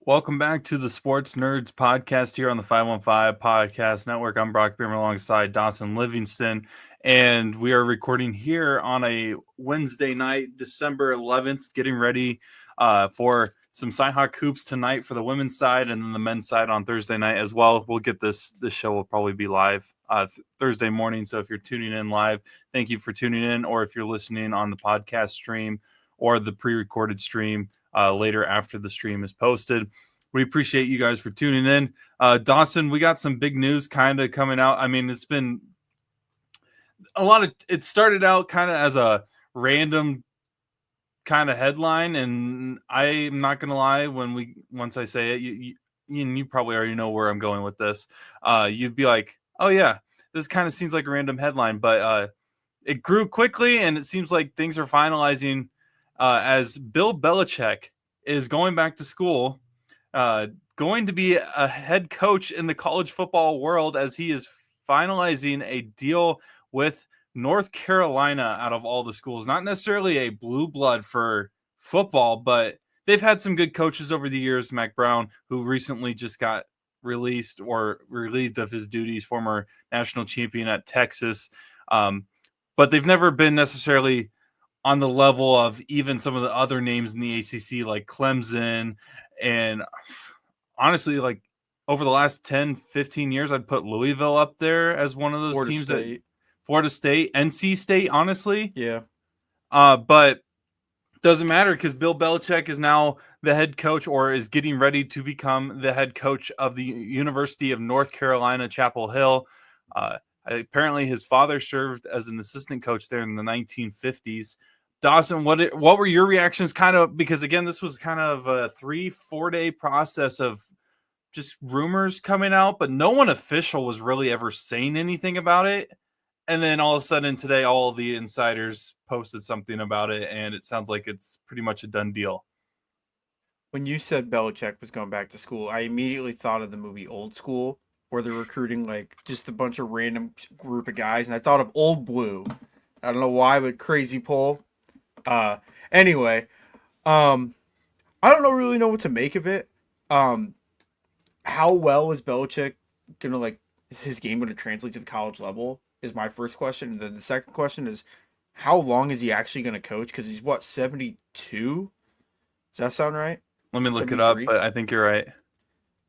Welcome back to the Sports Nerds podcast here on the 515 Podcast Network. I'm Brock Beerman alongside Dawson Livingston, and we are recording here on a Wednesday night, December 11th, getting ready for some Cyhawk hoops tonight for the women's side and then the men's side on Thursday night as well. We'll get this show will probably be live Thursday morning, so if you're tuning in live, thank you for tuning in, or if you're listening on the podcast stream or the pre-recorded stream later after the stream is posted. We appreciate you guys for tuning in. Dawson, we got some big news kind of coming out. I mean, it's been it started out kind of as a random kind of headline, and I'm not going to lie, once I say it, you probably already know where I'm going with this. You'd be like, oh yeah, this kind of seems like a random headline, but it grew quickly, and it seems like things are finalizing as Bill Belichick is going back to school, going to be a head coach in the college football world as he is finalizing a deal with North Carolina out of all the schools. Not necessarily a blue blood for football, but they've had some good coaches over the years. Mac Brown, who recently just got released or relieved of his duties, former national champion at Texas. But they've never been necessarily on the level of even some of the other names in the ACC like Clemson. And honestly, like over the last 10, 15 years, I'd put Louisville up there as one of those teams. Florida State, NC State, honestly. Yeah. But doesn't matter because Bill Belichick is now the head coach, or is getting ready to become the head coach of the University of North Carolina, Chapel Hill. Apparently his father served as an assistant coach there in the 1950s. Dawson, what were your reactions kind of, because again, this was kind of a 3-4 day process of just rumors coming out, but no one official was really ever saying anything about it. And then all of a sudden today, all the insiders posted something about it, and it sounds like it's pretty much a done deal. When you said Belichick was going back to school, I immediately thought of the movie Old School, where they're recruiting like just a bunch of random group of guys, and I thought of Old Blue. I don't know why, but crazy pull. Anyway, I don't really know what to make of it. How well is Belichick gonna is his game gonna translate to the college level? Is my first question. And then the second question is, how long is he actually gonna coach? Because he's 72. Does that sound right? Let me look it up, but I think you're right.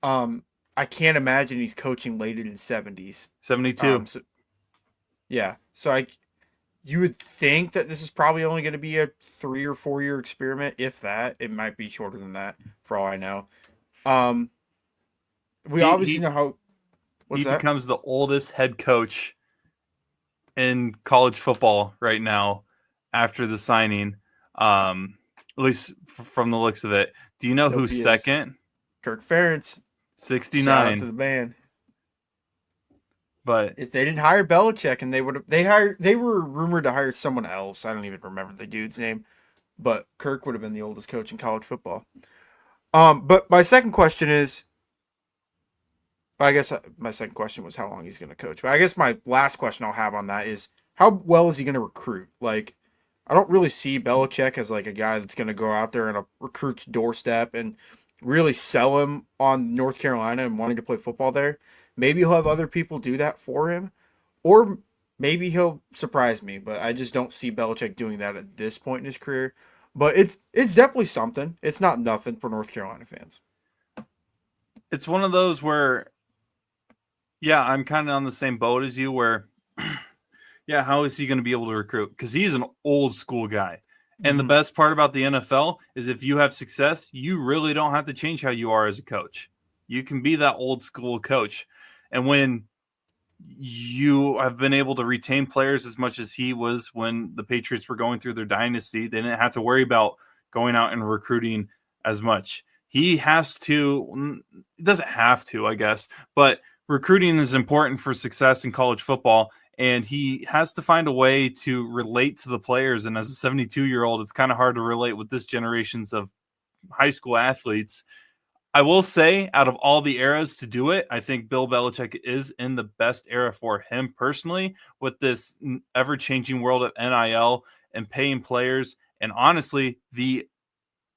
I can't imagine he's coaching late in his 70s. 72. So you would think that this is probably only going to be a 3 or 4 year experiment, if that. It might be shorter than that, for all I know. We obviously know how. He becomes the oldest head coach in college football right now after the signing, at least from the looks of it. Do you know who's second? Kirk Ferentz. 69. Shout out to the band. But if they didn't hire Belichick, and they were rumored to hire someone else. I don't even remember the dude's name, but Kirk would have been the oldest coach in college football. But my second question is, I guess my second question was how long he's going to coach. But I guess my last question I'll have on that is, how well is he going to recruit? Like, I don't really see Belichick as like a guy that's going to go out there on a recruit's doorstep and really sell him on North Carolina and wanting to play football there. Maybe he'll have other people do that for him, or maybe he'll surprise me. But I just don't see Belichick doing that at this point in his career. But it's definitely something. It's not nothing for North Carolina fans. It's one of those where, yeah, I'm kind of on the same boat as you where, yeah, how is he going to be able to recruit? Because he's an old school guy. And the best part about the NFL is if you have success, you really don't have to change how you are as a coach. You can be that old school coach. And when you have been able to retain players as much as he was when the Patriots were going through their dynasty, they didn't have to worry about going out and recruiting as much. He doesn't have to, I guess, but recruiting is important for success in college football. And he has to find a way to relate to the players. And as a 72-year-old, it's kind of hard to relate with this generations of high school athletes. I will say, out of all the eras to do it, I think Bill Belichick is in the best era for him personally, with this ever-changing world of NIL and paying players. And honestly, the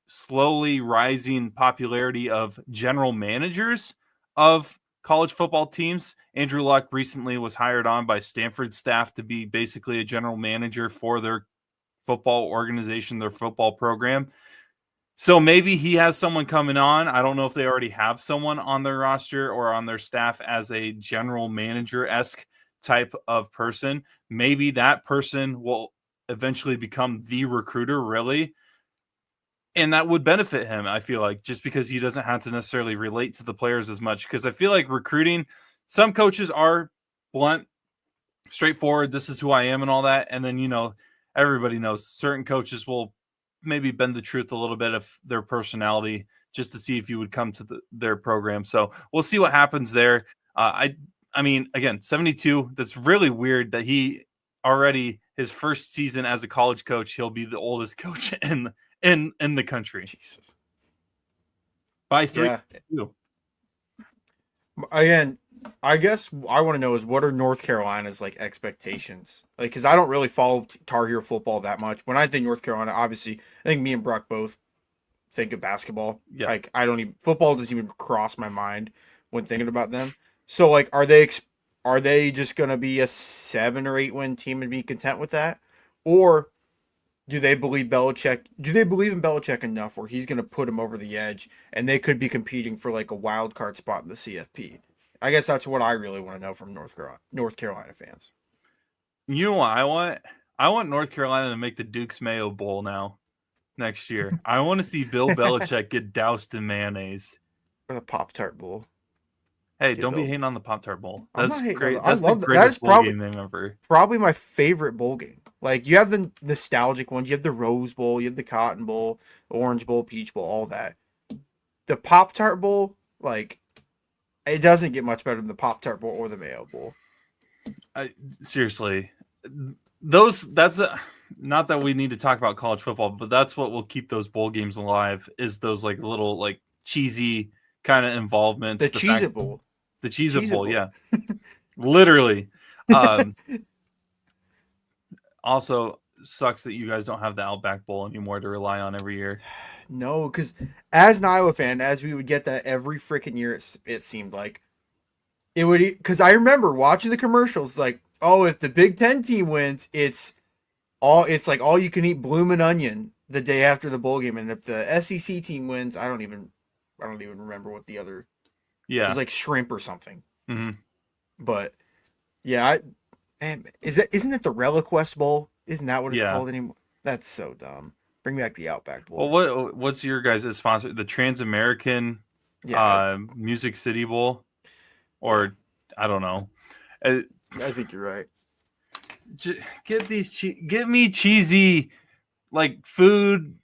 slowly rising popularity of general managers of college football teams. Andrew Luck recently was hired on by Stanford staff to be basically a general manager for their football organization, their football program. So maybe he has someone coming on. I don't know if they already have someone on their roster or on their staff as a general manager-esque type of person. Maybe that person will eventually become the recruiter, really. And that would benefit him, I feel like, just because he doesn't have to necessarily relate to the players as much. Because I feel like recruiting, some coaches are blunt, straightforward, this is who I am and all that. And then, everybody knows certain coaches will maybe bend the truth a little bit of their personality just to see if you would come to their program. So we'll see what happens there. I mean, again, 72, that's really weird that he already, his first season as a college coach, he'll be the oldest coach in the country Jesus. by 3. Yeah. Again, I guess I want to know is what are North Carolina's like expectations? Like, because I don't really follow Tar Heel football that much. When I think North Carolina, obviously, I think me and Brock both think of basketball. Yeah. Like, I don't even football doesn't even cross my mind when thinking about them. So, like, are they just gonna be a 7 or 8 win team and be content with that, or do they believe Belichick? Do they believe in Belichick enough where he's going to put them over the edge, and they could be competing for like a wild card spot in the CFP? I guess that's what I really want to know from North Carolina fans. You know what I want? I want North Carolina to make the Duke's Mayo Bowl now next year. I want to see Bill Belichick get doused in mayonnaise. Or the Pop Tart Bowl. Hey, Get don't be Bill. hating on the Pop-Tart Bowl. I'm That's not hating on great. that. I That's the love that. That is greatest bowl game name ever. probably my favorite bowl game. Like you have the nostalgic ones. You have the Rose Bowl. You have the Cotton Bowl, Orange Bowl, Peach Bowl, all that. The Pop Tart Bowl, like it doesn't get much better than the Pop Tart Bowl or the Mayo Bowl. Seriously, that's not that we need to talk about college football, but that's what will keep those bowl games alive. Is those like little like cheesy kind of involvements. The Cheez-It Bowl. The Cheez-It Bowl, Bowl. yeah, literally. Also, sucks that you guys don't have the Outback Bowl anymore to rely on every year. No, because as an Iowa fan, as we would get that every freaking year, it seemed like it would. Because I remember watching the commercials, like, oh, if the Big Ten team wins, it's like all you can eat bloomin' onion the day after the bowl game, and if the SEC team wins, I don't even remember what the other. Yeah, it was like shrimp or something. Mm-hmm. But yeah, isn't it the ReliQuest Bowl? Isn't that what it's called anymore? That's so dumb. Bring back the Outback Bowl. Well, what's your guys' sponsor? The Trans-American Music City Bowl? Or, I don't know. I think you're right. Get me cheesy, like, food,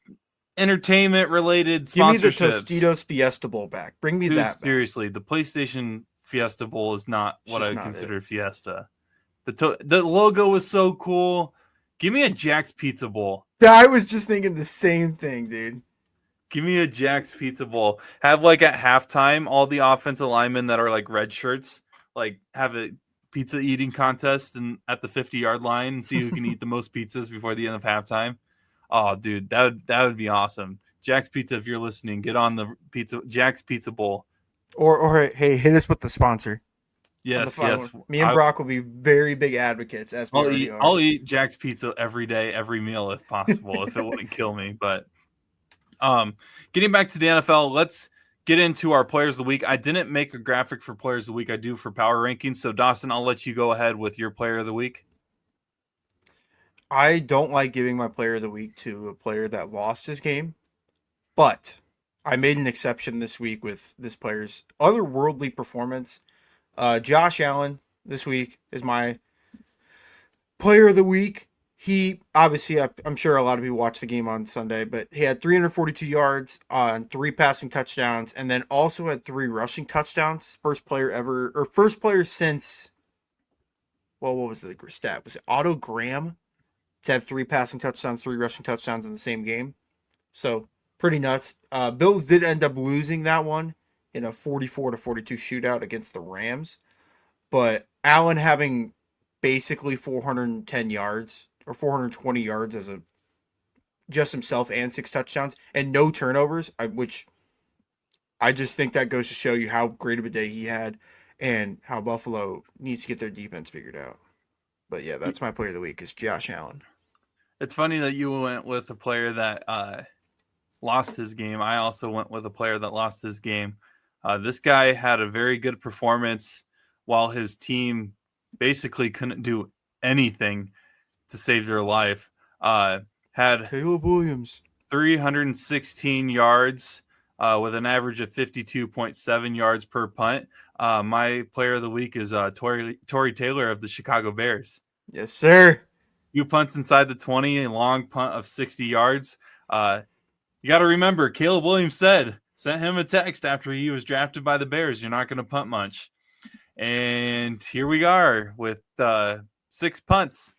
entertainment-related sponsorships. Give me the Tostitos Fiesta Bowl back. Bring me that back. Seriously, the PlayStation Fiesta Bowl is not what I would consider Fiesta. The logo was so cool. Give me a Jack's Pizza Bowl. I was just thinking the same thing, dude. Give me a Jack's Pizza Bowl. Have like at halftime, all the offensive linemen that are like red shirts, like have a pizza eating contest and at the 50-yard line and see who can eat the most pizzas before the end of halftime. Oh, dude, that would be awesome. Jack's Pizza, if you're listening, get on the Jack's Pizza Bowl. Or hey, hit us with the sponsor. Yes. Me and Brock will be very big advocates. As I'll eat Jack's Pizza every day, every meal if possible, if it wouldn't kill me. But getting back to the NFL, let's get into our players of the week. I didn't make a graphic for players of the week. I do for power rankings. So Dawson, I'll let you go ahead with your player of the week. I don't like giving my player of the week to a player that lost his game, but I made an exception this week with this player's otherworldly performance. Josh Allen this week is my player of the week. He obviously, I'm sure a lot of you watched the game on Sunday, but he had 342 yards on 3 passing touchdowns, and then also had 3 rushing touchdowns. First player since, well, what was the stat? Was it Otto Graham to have 3 passing touchdowns, 3 rushing touchdowns in the same game? So pretty nuts. Bills did end up losing that one in a 44-42 shootout against the Rams, but Allen having basically 410 yards or 420 yards as a just himself and 6 touchdowns and no turnovers, which I just think that goes to show you how great of a day he had and how Buffalo needs to get their defense figured out. But yeah, that's my player of the week is Josh Allen. It's funny that you went with a player that lost his game. I also went with a player that lost his game. This guy had a very good performance while his team basically couldn't do anything to save their life. Had Caleb Williams. 316 yards with an average of 52.7 yards per punt. My player of the week is Tory Taylor of the Chicago Bears. Yes, sir. Few punts inside the 20, a long punt of 60 yards. You got to remember, Caleb Williams sent him a text after he was drafted by the Bears. You're not going to punt much. And here we are with 6 punts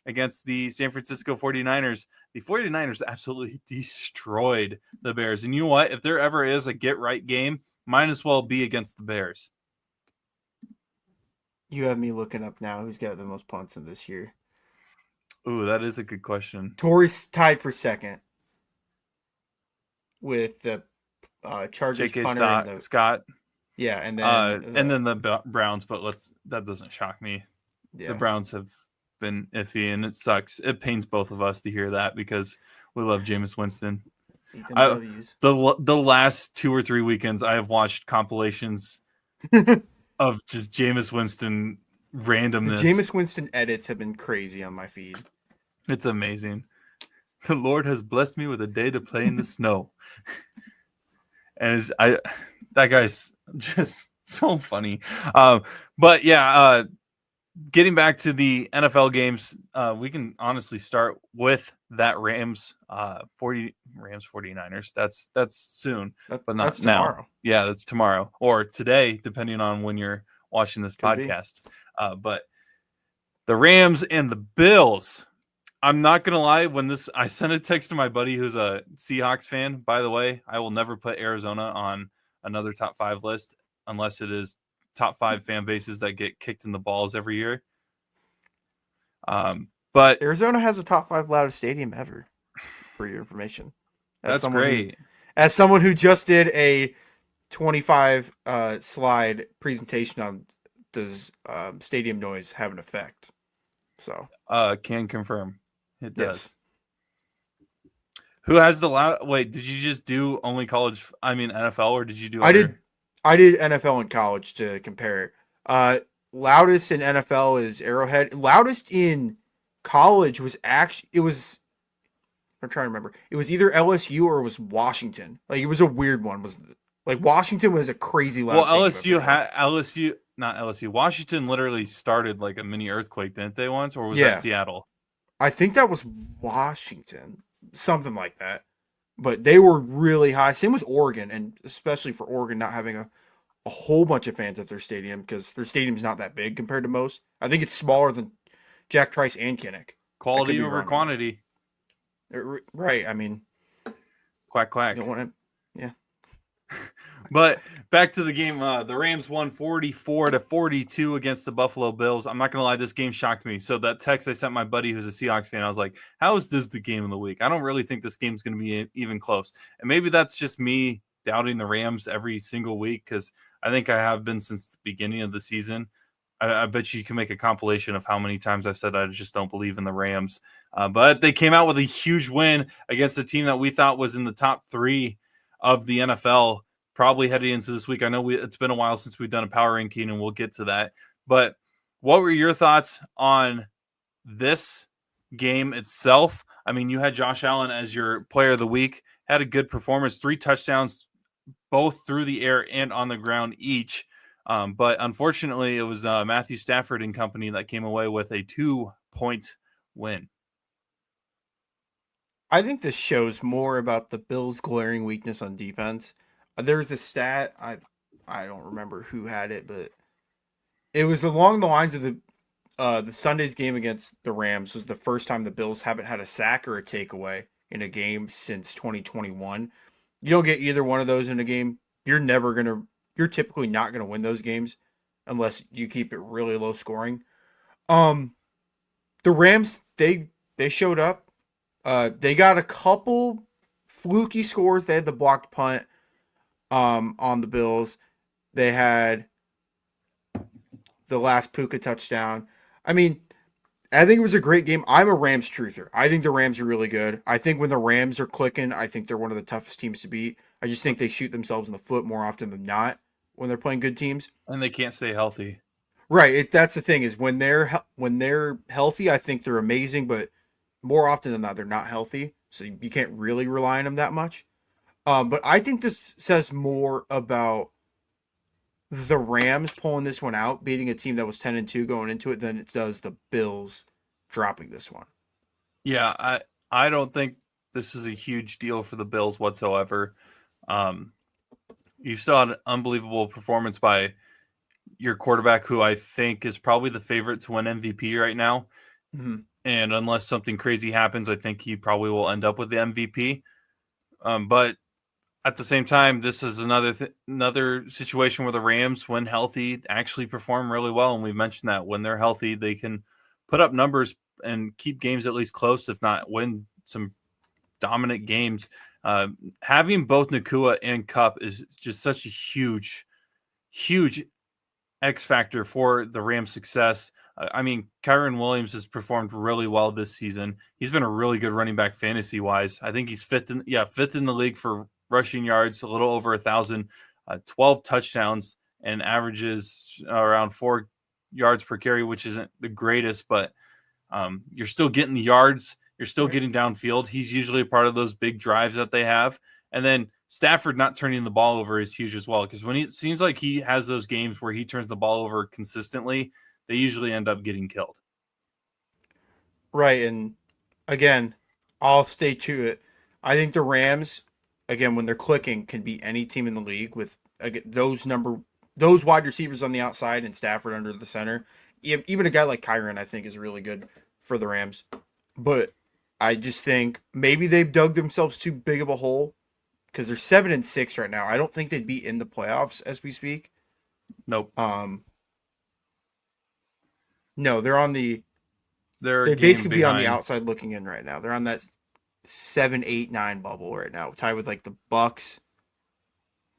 against the San Francisco 49ers. The 49ers absolutely destroyed the Bears. And you know what? If there ever is a get-right game, might as well be against the Bears. You have me looking up now who's got the most punts in this year. Ooh, that is a good question. Tory's tied for second with the Chargers J.K. punter. Scott. Yeah, and then the Browns, but that doesn't shock me. Yeah. The Browns have been iffy, and it sucks. It pains both of us to hear that because we love Jameis Winston. The last 2 or 3 weekends, I have watched compilations of just Jameis Winston randomness. The Jameis Winston edits have been crazy on my feed. It's amazing. The Lord has blessed me with a day to play in the snow. And that guy's just so funny. But yeah, getting back to the NFL games, we can honestly start with that Rams 49ers. That's soon, but not that's now. Tomorrow. Yeah, that's tomorrow or today, depending on when you're watching this podcast. But the Rams and the Bills. I'm not gonna lie. I sent a text to my buddy who's a Seahawks fan. By the way, I will never put Arizona on another top 5 list unless it is top 5 fan bases that get kicked in the balls every year. But Arizona has a top 5 loudest stadium ever, for your information. That's great. As someone who just did a 25 slide presentation on does stadium noise have an effect? So can confirm it does. Yes. Who has the loud? Wait, did you just do only college? I mean NFL, or did you do? I did NFL and college to compare it. Loudest in NFL is Arrowhead. Loudest in college was I'm trying to remember. It was either LSU or it was Washington. Like it was a weird one. Washington was a crazy loud. Well, not LSU. Washington literally started like a mini earthquake, didn't they once, or was that Seattle? I think that was Washington, something like that. But they were really high. Same with Oregon, and especially for Oregon not having a whole bunch of fans at their stadium because their stadium's not that big compared to most. I think it's smaller than Jack Trice and Kinnick. Quality over quantity. Right. I mean, quack quack. You don't want to, yeah. But back to the game. The Rams won 44-42 against the Buffalo Bills. I'm not gonna lie, this game shocked me. So that text I sent my buddy who's a Seahawks fan, I was like, "How is this the game of the week? I don't really think this game's gonna be even close." And maybe that's just me doubting the Rams every single week because I think I have been since the beginning of the season. I bet you can make a compilation of how many times I've said I just don't believe in the Rams. But they came out with a huge win against a team that we thought was in the top 3 of the NFL. Probably heading into this week. I know it's been a while since we've done a power ranking, and we'll get to that. But what were your thoughts on this game itself? I mean, you had Josh Allen as your player of the week, had a good performance, 3 touchdowns, both through the air and on the ground each. But unfortunately, it was Matthew Stafford and company that came away with a 2-point win. I think this shows more about the Bills' glaring weakness on defense. There's a stat, I don't remember who had it, but it was along the lines of the Sunday's game against the Rams was the first time the Bills haven't had a sack or a takeaway in a game since 2021. You don't get either one of those in a game, you're typically not going to win those games unless you keep it really low scoring. The Rams, they showed up. They got a couple fluky scores. They had the blocked punt on the Bills. They had the last Puka touchdown. I mean, I think it was a great game. I'm a Rams truther. I think the Rams are really good. I think when the Rams are clicking, I think they're one of the toughest teams to beat. I just think they shoot themselves in the foot more often than not when they're playing good teams. And they can't stay healthy. Right. That's the thing is when they're healthy, I think they're amazing, but more often than not, they're not healthy. So you can't really rely on them that much. But I think this says more about the Rams pulling this one out, beating a team that was 10-2 going into it, than it does the Bills dropping this one. Yeah, I don't think this is a huge deal for the Bills whatsoever. Um, you saw an unbelievable performance by your quarterback, who I think is probably the favorite to win MVP right now. Mm-hmm. And unless something crazy happens, I think he probably will end up with the MVP. But at the same time, this is another situation where the Rams, when healthy, actually perform really well. And we mentioned that when they're healthy, they can put up numbers and keep games at least close, if not win some dominant games. Having both Nakua and Cup is just such a huge X factor for the Rams' success. I mean, Kyron Williams has performed really well this season. He's been a really good running back fantasy wise. I think he's fifth in the league for rushing yards, a little over 1,000, 12 touchdowns, and averages around 4 yards per carry, which isn't the greatest, but you're still getting the yards. You're still Right. getting downfield. He's usually a part of those big drives that they have. And then Stafford not turning the ball over is huge as well, because when it seems like he has those games where he turns the ball over consistently, they usually end up getting killed. Right. And again, I'll stay to it. I think the Rams, again, when they're clicking, can beat any team in the league with again, those wide receivers on the outside and Stafford under the center. Even a guy like Kyron, I think, is really good for the Rams. But I just think maybe they've dug themselves too big of a hole because they're 7-6 right now. I don't think they'd be in the playoffs as we speak. Nope. Um, no, they're on the They're a they'd game basically be on the behind. outside looking in right now. They're on that 7, 8, 9 bubble right now, tied with like the Bucks.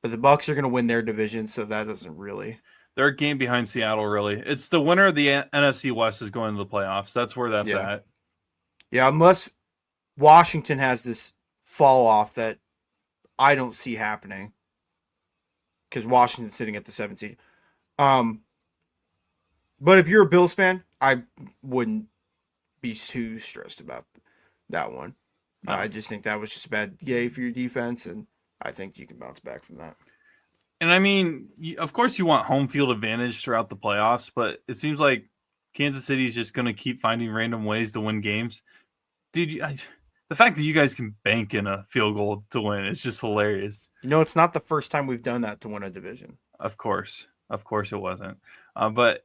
But the Bucks are going to win their division, so that doesn't really. They're a game behind Seattle, really. It's the winner of the NFC West is going to the playoffs. That's where that's Yeah, at. yeah. Unless Washington has this fall off that I don't see happening, because Washington's sitting at the 7th seed. Um, but if you're a Bills fan, I wouldn't be too stressed about that one. I No. just think that was just a bad day for your defense, and I think you can bounce back from that. And I mean, of course, you want home field advantage throughout the playoffs, but it seems like Kansas City is just going to keep finding random ways to win games. Dude, the fact that you guys can bank in a field goal to win is just hilarious. You know, it's not the first time we've done that to win a division. Of course, it wasn't. But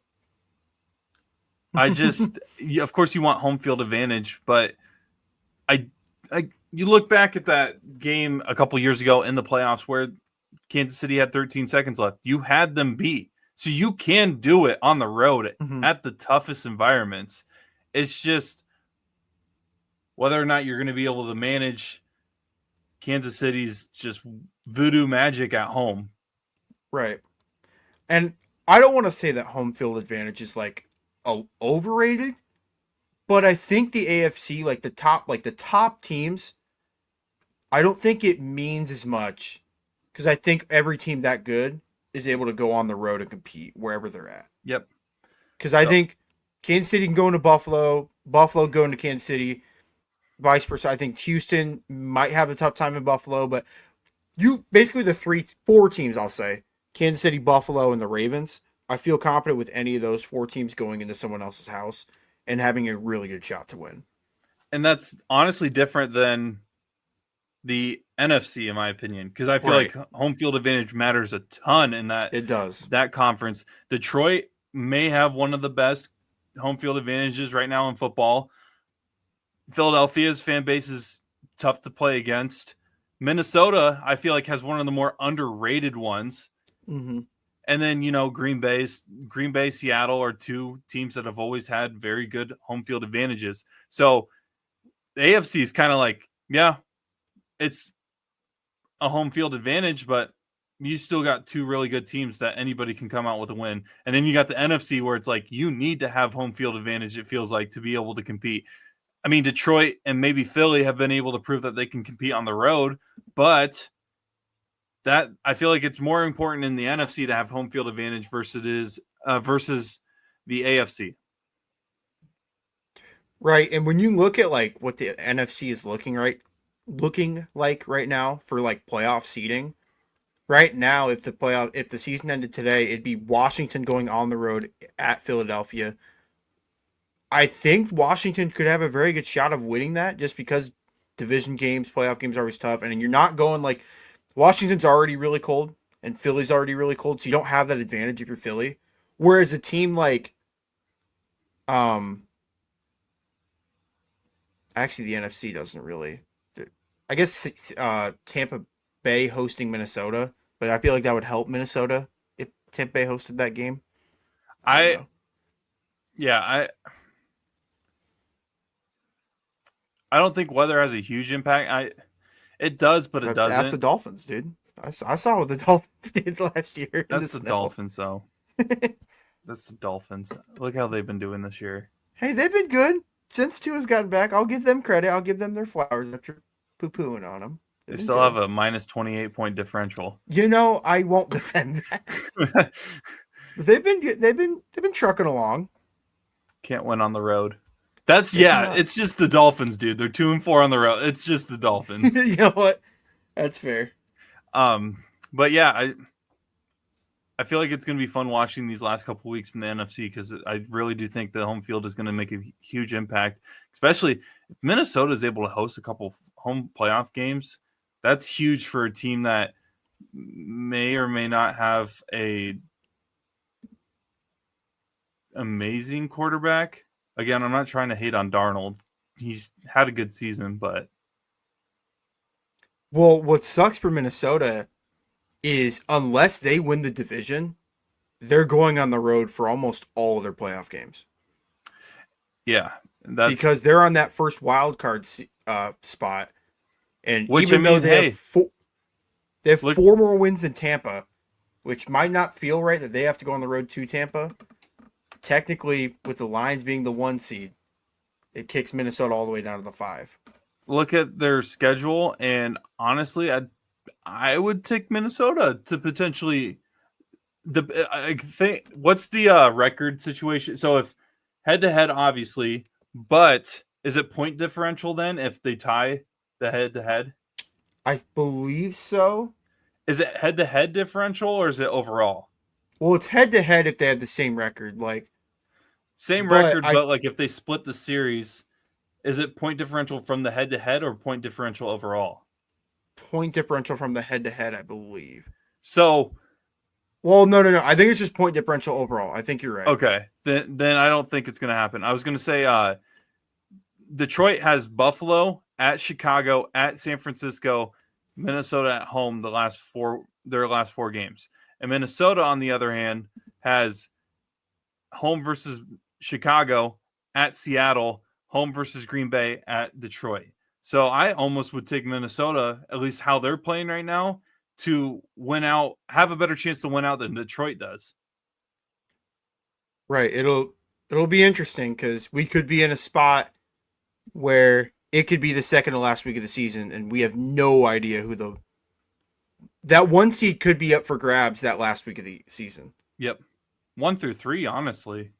I just, of course, you want home field advantage. But I, you look back at that game a couple years ago in the playoffs where Kansas City had 13 seconds left. You had them beat, so you can do it on the road Mhm. at the toughest environments. It's just whether or not you're going to be able to manage Kansas City's just voodoo magic at home. Right. And I don't want to say that home field advantage is like overrated, but I think the AFC, like the top teams, I don't think it means as much because I think every team that good is able to go on the road and compete wherever they're at. Yep. Because I So, think Kansas City can go into Buffalo, Buffalo going to Kansas City, vice versa. I think Houston might have a tough time in Buffalo, but you basically the 4 teams I'll say Kansas City, Buffalo, and the Ravens. I feel confident with any of those 4 teams going into someone else's house and having a really good shot to win. and that's honestly different than the NFC, in my opinion, because I feel Right. like home field advantage matters a ton in It does. that conference. Detroit may have one of the best home field advantages right now in football. Philadelphia's fan base is tough to play against. Minnesota, I feel like, has one of the more underrated ones. Mm-hmm. And then, Green Bay, Seattle are 2 teams that have always had very good home field advantages. So the AFC is kind of like, yeah, it's a home field advantage, but you still got two really good teams that anybody can come out with a win. And then you got the NFC where it's like you need to have home field advantage, it feels like, to be able to compete. I mean, Detroit and maybe Philly have been able to prove that they can compete on the road, but that I feel like it's more important in the NFC to have home field advantage versus the AFC. Right, and when you look at like what the NFC is looking like right now for like playoff seeding, right now if the season ended today, it'd be Washington going on the road at Philadelphia. I think Washington could have a very good shot of winning that just because division games, playoff games are always tough, and you're not going like Washington's already really cold and Philly's already really cold, so you don't have that advantage if you're Philly. Whereas a team like um actually the NFC doesn't really. I guess Tampa Bay hosting Minnesota, but I feel like that would help Minnesota if Tampa Bay hosted that game. I don't I know. yeah, I don't think weather has a huge impact. It does, but it But ask the doesn't. Dolphins, dude. I saw what the Dolphins did last year in the That's the snow. Dolphins, though. That's the Dolphins. Look how they've been doing this year. Hey, they've been good since Tua's gotten back. I'll give them credit. I'll give them their flowers after poo-pooing on them. They They've been still have good. a minus 28-point differential. You know, I won't defend that. But they've been good. They've been trucking along. Can't win on the road. They cannot. It's just the Dolphins, dude. They're 2-4 on the road. It's just the Dolphins. You know what? That's fair. But yeah, I feel like it's going to be fun watching these last couple weeks in the NFC because I really do think the home field is going to make a huge impact, especially if Minnesota is able to host a couple home playoff games. That's huge for a team that may or may not have a amazing quarterback. Again, I'm not trying to hate on Darnold. He's had a good season, but Well, what sucks for Minnesota is unless they win the division, they're going on the road for almost all of their playoff games yeah, that's because they're on that first wild card spot. And which even I mean, though hey, they have look, 4 more wins than Tampa, which might not feel right that they have to go on the road to Tampa. Technically, with the Lions being the 1 seed, it kicks Minnesota all the way down to the 5. look at their schedule, and honestly, I would take Minnesota to potentially. I think what's the record situation? So if head to head, obviously, but is it point differential then if they tie the head to head? I believe so. Is it head to head differential or is it overall? Well, it's head to head if they have the same record. Same But record, I but like if they split the series, is it point differential from the head to head or point differential overall? point differential from the head to head, I believe. So Well, no. I think it's just point differential overall. I think you're right. okay, then I don't think it's going to happen. I was going to say Detroit has Buffalo at Chicago at San Francisco, Minnesota at home their last four games. And Minnesota, on the other hand, has home versus Chicago at Seattle, home versus Green Bay at Detroit. So I almost would take Minnesota, at least how they're playing right now, to win out, have a better chance to win out than Detroit does. Right. It'll be interesting because we could be in a spot where it could be the second to last week of the season, and we have no idea who that 1 seed could be up for grabs that last week of the season. Yep. 1 through 3, honestly.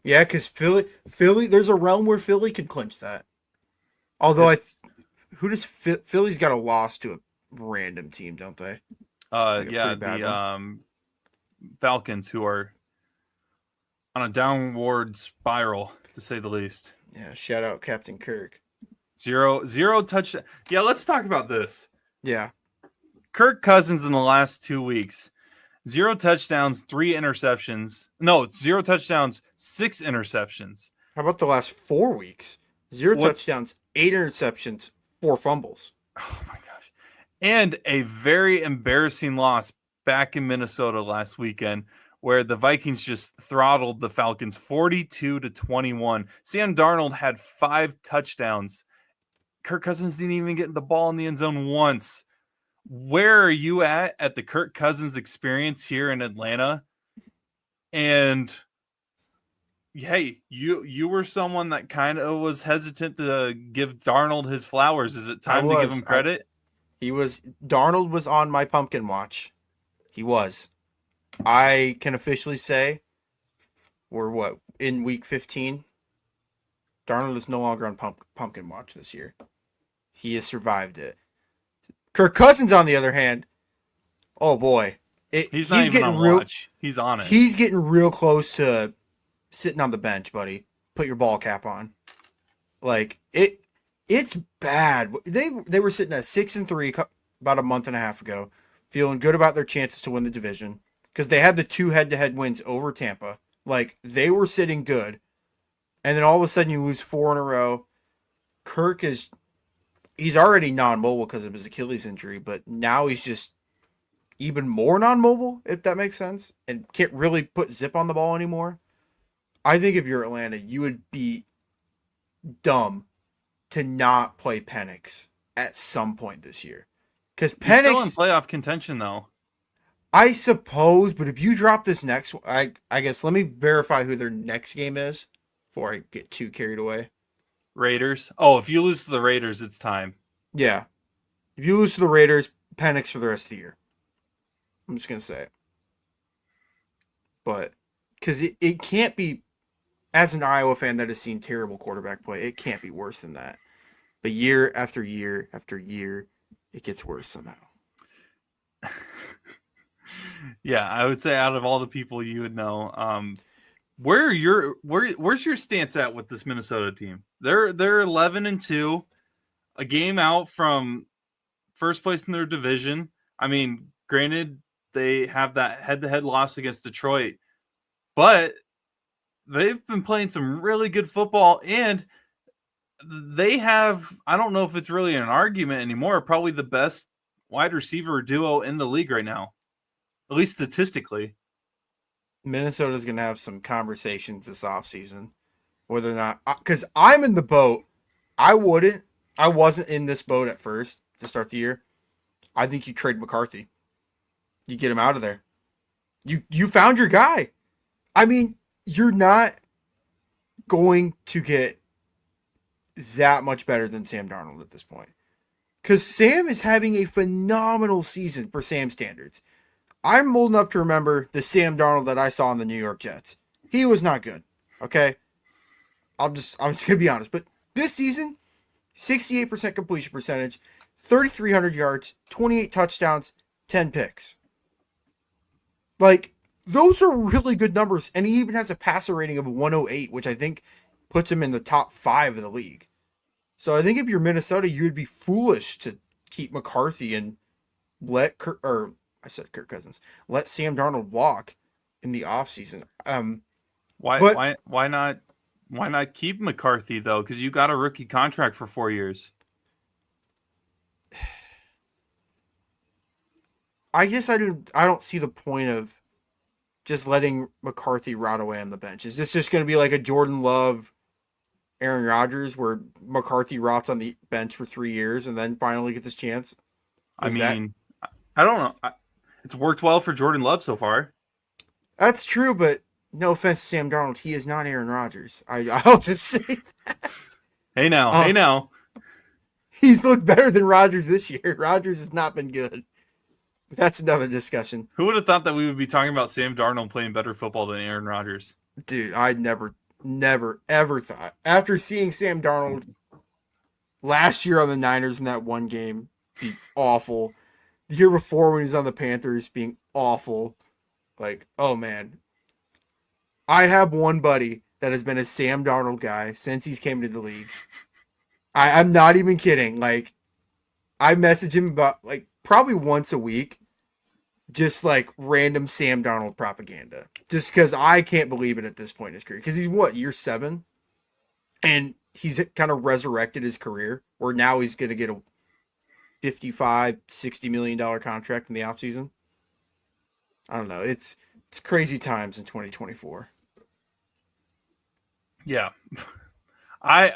Yeah, because Philly, there's a realm where Philly could clinch that. Although Philly's got a loss to a random team, don't they? Like Yeah, the Falcons, who are on a downward spiral, to say the least. Yeah, shout out Captain Kirk. Zero touchdown. Yeah, let's talk about this. Yeah. Kirk Cousins in the last 2 weeks, 0 touchdowns, 3 interceptions. No, 0 touchdowns, 6 interceptions. How about the last 4 weeks? 0 touchdowns, 8 interceptions, 4 fumbles. Oh my gosh. And a very embarrassing loss back in Minnesota last weekend where the Vikings just throttled the Falcons 42-21. Sam Darnold had 5 touchdowns Kirk Cousins didn't even get the ball in the end zone once. Where are you at the Kirk Cousins experience here in Atlanta? And hey, you were someone that kind of was hesitant to give Darnold his flowers. Is it I time to give was. him credit? Darnold was on my pumpkin watch. He was. I can officially say we're what in week 15. Darnold is no longer on pumpkin watch this year. He has survived it. Kirk Cousins, on the other hand, oh boy, He's not he's even getting on real. watch. He's on it. He's getting real close to sitting on the bench, buddy. Put your ball cap on. Like it's bad. They were sitting at 6-3 about a month and a half ago, feeling good about their chances to win the division because they had the 2 head-to-head wins over Tampa. Like they were sitting good, and then all of a sudden you lose 4 in a row. Kirk he's already non-mobile because of his Achilles injury, but now he's just even more non-mobile, if that makes sense, and can't really put zip on the ball anymore. I think if you're Atlanta, you would be dumb to not play Penix at some point this year. Because He's still in Penix, playoff contention though. I suppose, but if you drop this next one, I guess let me verify who their next game is before I get too carried away. Raiders. Oh, if you lose to the Raiders, it's time. Yeah. If you lose to the Raiders, Penix for the rest of the year. I'm just going to say it. But, because it can't be, as an Iowa fan that has seen terrible quarterback play, it can't be worse than that. But year after year after year, it gets worse somehow. Yeah, I would say out of all the people you would know, where's your stance at with this Minnesota team? They're 11-2, a game out from first place in their division. I mean, granted, they have that head-to-head loss against Detroit, but they've been playing some really good football, and they have, I don't know if it's really an argument anymore, probably the best wide receiver duo in the league right now, at least statistically. Minnesota's going to have some conversations this offseason, whether or not, because I'm in the boat. I wasn't in this boat at first to start the year. I think you trade McCarthy. You get him out of there. You found your guy. I mean, you're not going to get that much better than Sam Darnold at this point. Because Sam is having a phenomenal season for Sam standards. I'm old enough to remember the Sam Darnold that I saw in the New York Jets. He was not good. Okay? I'm just gonna be honest. But this season, 68% completion percentage, 3,300 yards, 28 touchdowns, 10 picks. Like, those are really good numbers. And he even has a passer rating of 108, which I think puts him in the top 5 of the league. So I think if you're Minnesota, you would be foolish to keep McCarthy and let Kirk Cousins, let Sam Darnold walk in the offseason. But Why not keep McCarthy though? Because you got a rookie contract for 4 years. I guess I don't see the point of just letting McCarthy rot away on the bench. Is this just going to be like a Jordan Love, Aaron Rodgers, where McCarthy rots on the bench for 3 years and then finally gets his chance? I mean, I don't know. It's worked well for Jordan Love so far. That's true, but no offense to Sam Darnold, he is not Aaron Rodgers. I'll just say that. Hey now. He's looked better than Rodgers this year. Rodgers has not been good. That's another discussion. Who would have thought that we would be talking about Sam Darnold playing better football than Aaron Rodgers? Dude, I never, ever thought. After seeing Sam Darnold last year on the Niners in that one game be awful, the year before when he was on the Panthers being awful, like, oh man. I have one buddy that has been a Sam Darnold guy since he's came to the league. I'm not even kidding. Like, I message him about, like, probably once a week, just like random Sam Darnold propaganda. Just because I can't believe it at this point in his career. Because he's what, year 7? And he's kind of resurrected his career, where now he's going to get a $55-60 million contract in the offseason. I don't know. It's crazy times in 2024. Yeah.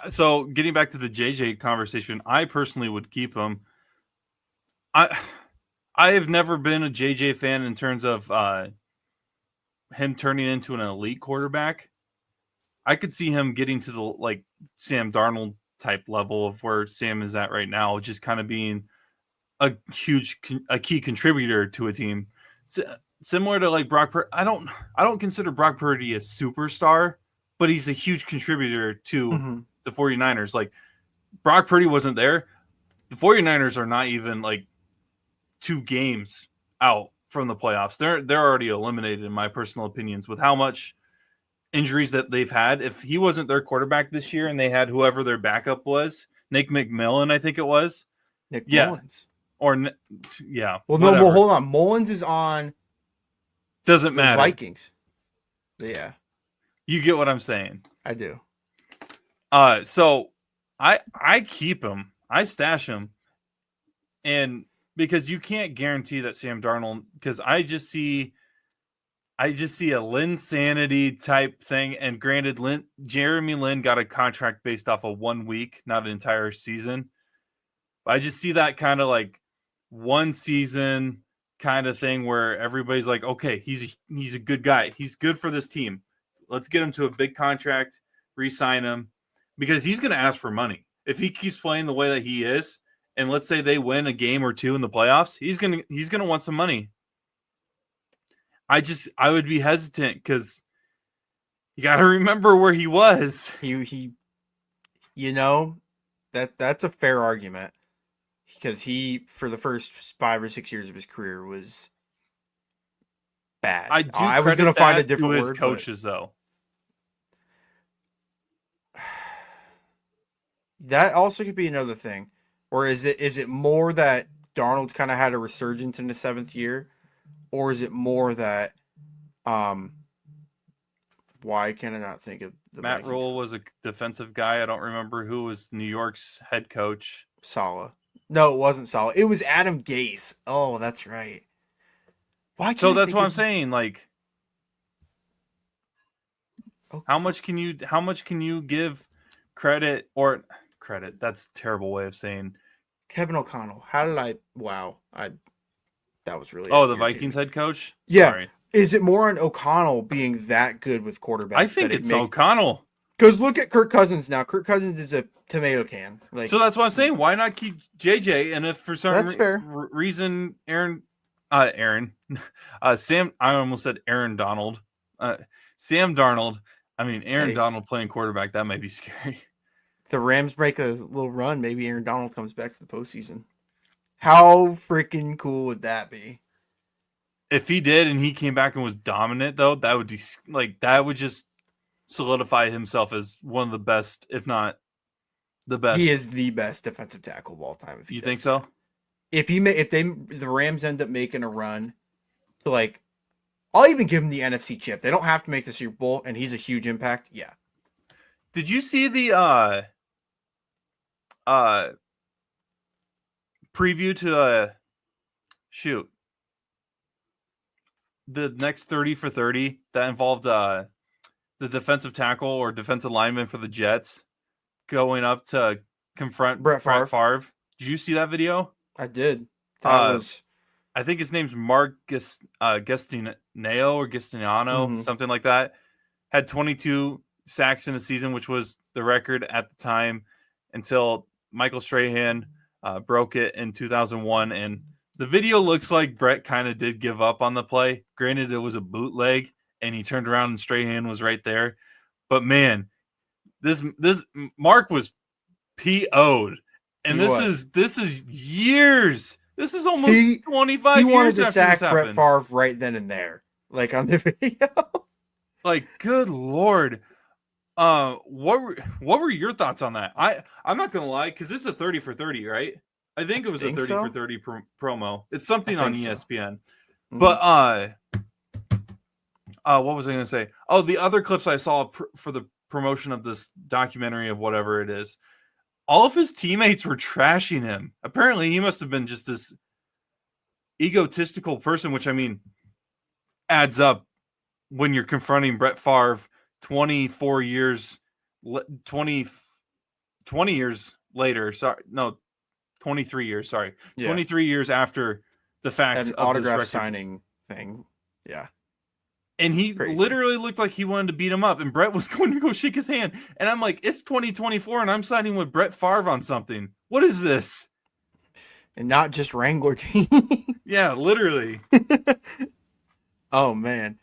So getting back to the JJ conversation, I personally would keep him. I I have never been a JJ fan in terms of him turning into an elite quarterback. I could see him getting to the like Sam Darnold type level of where Sam is at right now, just kind of being a key contributor to a team. Similar to like Brock Purdy. I don't consider Brock Purdy a superstar, but he's a huge contributor to Mm-hmm. the 49ers. Like Brock Purdy wasn't there. The 49ers are not even like 2 games out from the playoffs. They're already eliminated in my personal opinions with how much injuries that they've had. If he wasn't their quarterback this year and they had whoever their backup was, Nick McMillan, I think it was. Nick Yeah. Mullins. Or yeah. Well, no, whatever. well, hold on. Mullins is on Doesn't the matter. Vikings. Yeah, You get what I'm saying. I do. So I keep him. I stash him. And because you can't guarantee that Sam Darnold, because I just see a Lynn Sanity type thing. And granted, Jeremy Lin got a contract based off of 1 week, not an entire season. But I just see that kind of like one season kind of thing where everybody's like, okay, he's a good guy. He's good for this team. Let's get him to a big contract, re-sign him, because he's going to ask for money. If he keeps playing the way that he is, and let's say they win a game or two in the playoffs, he's gonna want some money. I would be hesitant because you got to remember where he was. He, you know, that's a fair argument because he, for the first 5 or 6 years of his career, was bad. I was gonna find a to different his word, coaches though. That also could be another thing. Or is it more that Darnold's kind of had a resurgence in the 7th year, or is it more that why can I not think of the Matt Vikings? Rule was a defensive guy. I don't remember who was New York's head coach. Saleh. No, it wasn't Saleh. It was Adam Gase. Oh, that's right. Why can't So I that's think what of- I'm saying. Like, Oh. how much can you give credit or credit? That's a terrible way of saying. Kevin O'Connell. How did I? Wow, that was really. Oh, the irritating. Vikings head coach. Yeah. Sorry. Is it more on O'Connell being that good with quarterbacks? I think it's O'Connell. Because look at Kirk Cousins now. Kirk Cousins is a tomato can. Like, So that's what I'm saying. Why not keep JJ? And if for some That's fair. reason Sam, I almost said Aaron Donald. Sam Darnold. I mean, Aaron Hey. Donald playing quarterback, that may be scary. the Rams break a little run, maybe Aaron Donald comes back to the postseason. How freaking cool would that be? If he did and he came back and was dominant, though, that would be like that would just solidify himself as one of the best, if not the best. He is the best defensive tackle of all time. If You does think that. so? If the Rams end up making a run to like, I'll even give him the NFC chip. They don't have to make the Super Bowl, and he's a huge impact. Yeah. Did you see the preview to shoot the next 30 for 30 that involved the defensive tackle or defensive lineman for the Jets going up to confront Brett Favre? Did you see that video? I did. That was. I think his name's Mark Gastinao or Gistignano, Mhm. something like that. Had 22 sacks in a season, which was the record at the time until Michael Strahan broke it in 2001. And the video looks like Brett kind of did give up on the play. Granted, it was a bootleg, and he turned around and Strahan was right there. But man, this Mark was PO'd, and He this is years. This is almost 25 He years wanted to after sack this Brett happened. Favre right then and there, like on the video. Like, good Lord. What were your thoughts on that? I'm not gonna lie, because it's a 30 for 30, right? I think it was a 30 so. for 30 promo. It's something I on think so. ESPN. Mhm. But what was I gonna say? Oh, the other clips I saw for the promotion of this documentary of whatever it is, all of his teammates were trashing him. Apparently, he must have been just this egotistical person, which I mean adds up when you're confronting Brett Favre 24 years, 20 20 years later, 23 years, sorry. Yeah. 23 years after the At fact an of this autograph record. signing thing. Yeah. And he Crazy. literally looked like he wanted to beat him up, and Brett was going to go shake his hand. And I'm like, it's 2024, and I'm signing with Brett Favre on something. What is this? And not just Wrangler team. Yeah, literally. Oh man,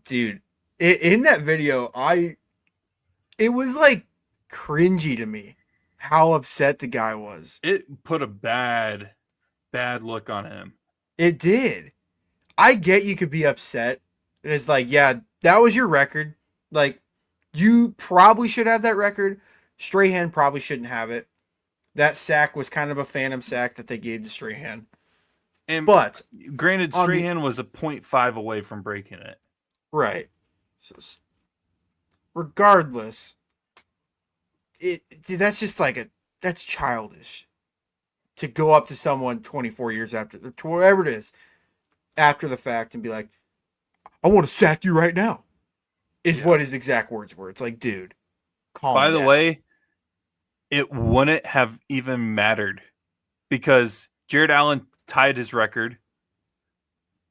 dude, in that video, it was like cringy to me how upset the guy was. It put a bad look on him. It did. I get you could be upset. It's like, yeah, that was your record. Like, you probably should have that record. Strahan probably shouldn't have it. That sack was kind of a phantom sack that they gave to Strahan. And But granted, Strahan was a 0.5 away from breaking it. Right. So, regardless, that's just like that's childish. To go up to someone 24 years after, whatever it is, after the fact and be like, I want to sack you right now, is what his exact words were. It's like, dude, calm down. By the way, it wouldn't have even mattered because Jared Allen tied his record.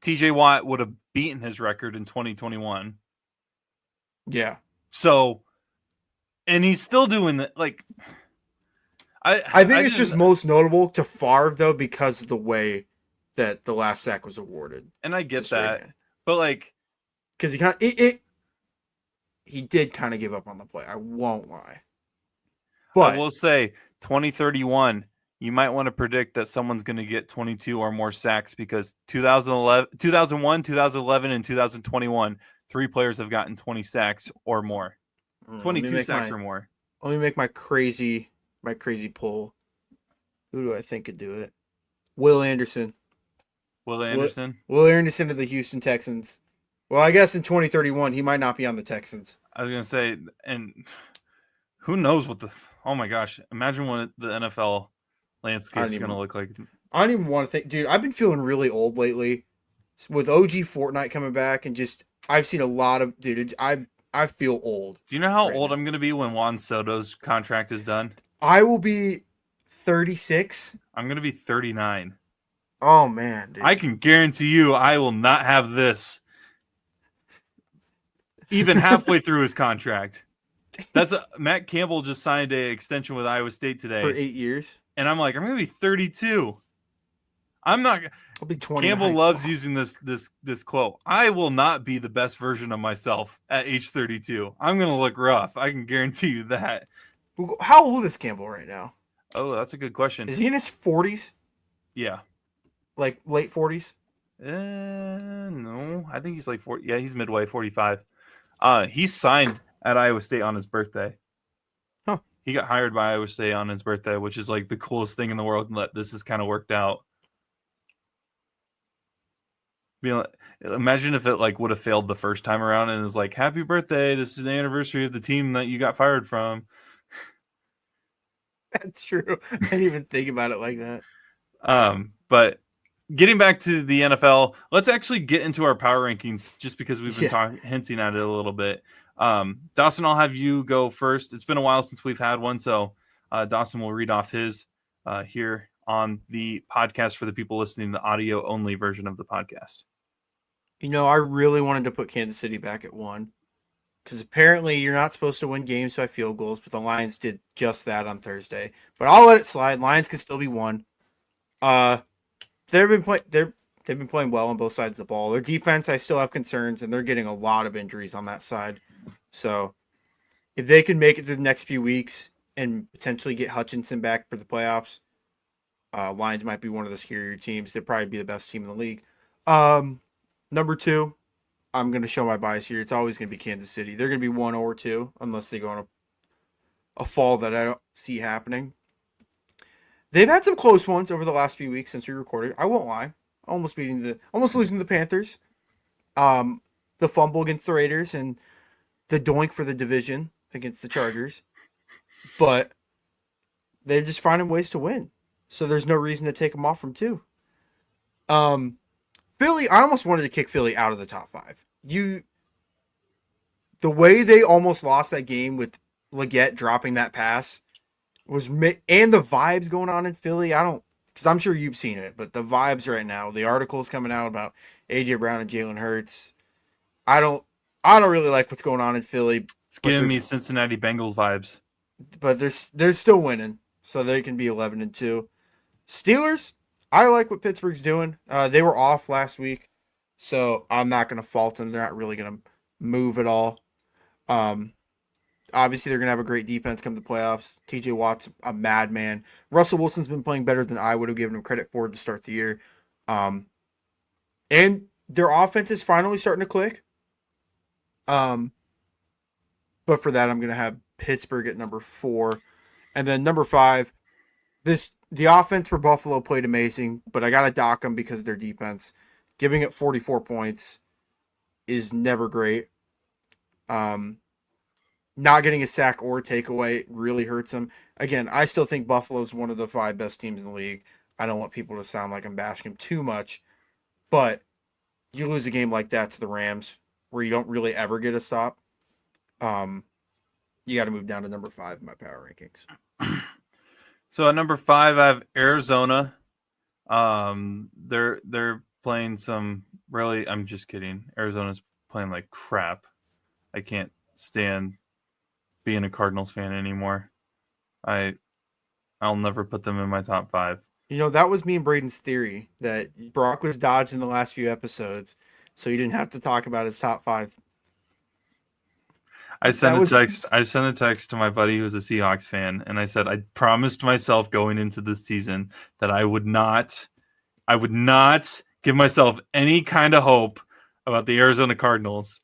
TJ Watt would have beaten his record in 2021. Yeah. So, and he's still doing that. Like, I think it's just most notable to Favre, though, because of the way that the last sack was awarded. And I get that. But, like, because he did kind of give up on the play. I won't lie. But I will say 2031, you might want to predict that someone's going to get 22 or more sacks because 2001, 2011, and 2021, 3 players have gotten 20 sacks or more. 22 sacks or more. Let me make my crazy poll. Who do I think could do it? Will Anderson. Will Anderson? Will Anderson of the Houston Texans. Well, I guess in 2031, he might not be on the Texans. I was going to say, and who knows what oh my gosh, imagine what the NFL landscape is going to look like. I don't even want to think, dude, I've been feeling really old lately with OG Fortnite coming back and just, I've seen a lot of, dude, I feel old. Do you know how old I'm going to be when Juan Soto's contract is done? I will be 36. I'm going to be 39. Oh, man, dude. I can guarantee you I will not have this even halfway through his contract. Matt Campbell just signed an extension with Iowa State today. For 8 years. And I'm like, I'm going to be 32. I'm not. I'll be 20. Campbell loves using this quote. I will not be the best version of myself at age 32. I'm going to look rough. I can guarantee you that. How old is Campbell right now? Oh, that's a good question. Is he in his 40s? Yeah. Like late 40s? No. I think he's like 40. Yeah, he's midway, 45. He signed at Iowa State on his birthday. Huh. He got hired by Iowa State on his birthday, which is like the coolest thing in the world. And this has kind of worked out. Imagine if it like would have failed the first time around and it was like, happy birthday, this is the anniversary of the team that you got fired from. That's true. I didn't even think about it like that. But getting back to the NFL, let's actually get into our power rankings just because we've been hinting at it a little bit. Dawson, I'll have you go first. It's been a while since we've had one, so Dawson will read off his here on the podcast for the people listening, the audio only version of the podcast. You know, I really wanted to put Kansas City back at 1 because apparently you're not supposed to win games by field goals, but the Lions did just that on Thursday. But I'll let it slide. Lions can still be 1. They've been playing well on both sides of the ball. Their defense, I still have concerns, and they're getting a lot of injuries on that side. So if they can make it through the next few weeks and potentially get Hutchinson back for the playoffs, Lions might be one of the scarier teams. They'll probably be the best team in the league. Number 2, I'm going to show my bias here. It's always going to be Kansas City. They're going to be 1 or 2 unless they go on a fall that I don't see happening. They've had some close ones over the last few weeks since we recorded. I won't lie. Almost losing to the Panthers. The fumble against the Raiders and the doink for the division against the Chargers. But they're just finding ways to win. So there's no reason to take them off from 2. Philly, I almost wanted to kick Philly out of the top 5. The way they almost lost that game with Leggett dropping that pass and the vibes going on in Philly. I don't, because I'm sure you've seen it, but the vibes right now, the articles coming out about AJ Brown and Jalen Hurts. I don't, I don't really like what's going on in Philly, It's but giving me Cincinnati Bengals vibes. they're still winning, so they can be 11-2. Steelers, I like what Pittsburgh's doing. They were off last week, so I'm not gonna fault them. They're not really gonna move at all. Um, Obviously, they're going to have a great defense come the playoffs. TJ Watt's a madman. Russell Wilson's been playing better than I would have given him credit for to start the year. Um, and their offense is finally starting to click. Um, but for that, I'm going to have Pittsburgh at number 4. And then number 5, the offense for Buffalo played amazing, but I got to dock them because of their defense. Giving it 44 points is never great. Um, Not getting a sack or a takeaway really hurts them. Again, I still think Buffalo's one of the 5 best teams in the league. I don't want people to sound like I'm bashing them too much, but you lose a game like that to the Rams, where you don't really ever get a stop. Um, you got to move down to number 5 in my power rankings. So at number 5, I have Arizona. They're playing some really. I'm just kidding. Arizona's playing like crap. I can't stand being a Cardinals fan anymore. I'll never put them in my top 5. You know, that was me and Braden's theory that Brock was dodged in the last few episodes, so you didn't have to talk about his top 5. I sent a text to my buddy who's a Seahawks fan, and I said I promised myself going into this season that I would not give myself any kind of hope about the Arizona Cardinals.